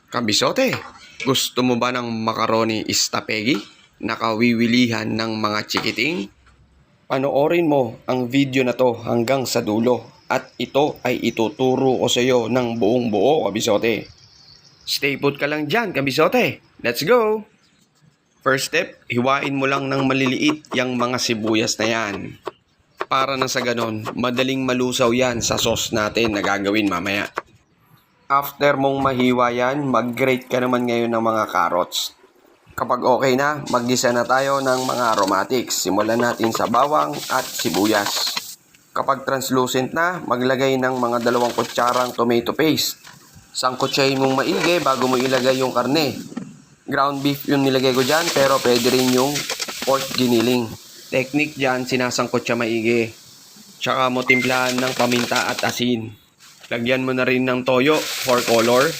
Kabisote, gusto mo ba ng macaroni istapegi? Nakawiwilihan ng mga chikiting? Panoorin mo ang video na to hanggang sa dulo at ito ay ituturo ko sa iyo ng buong buo, kabisote. Stay put ka lang dyan, kabisote. Let's go! First step, hiwain mo lang ng maliliit yung mga sibuyas na yan. Para na sa ganon, madaling malusaw yan sa sauce natin na gagawin mamaya. After mong mahiwa yan, mag-grate ka naman ngayon ng mga carrots. Kapag okay na, maggisa na tayo ng mga aromatics. Simulan natin sa bawang at sibuyas. Kapag translucent na, maglagay ng mga 2 kutsarang tomato paste. Sangkutsahin mong maigi bago mo ilagay yung karne. Ground beef yung nilagay ko dyan, pero pwede rin yung pork giniling. Technique dyan, sinasangkot siya maigi. Tsaka mo timplahan ng paminta at asin. Lagyan mo na rin ng toyo for color.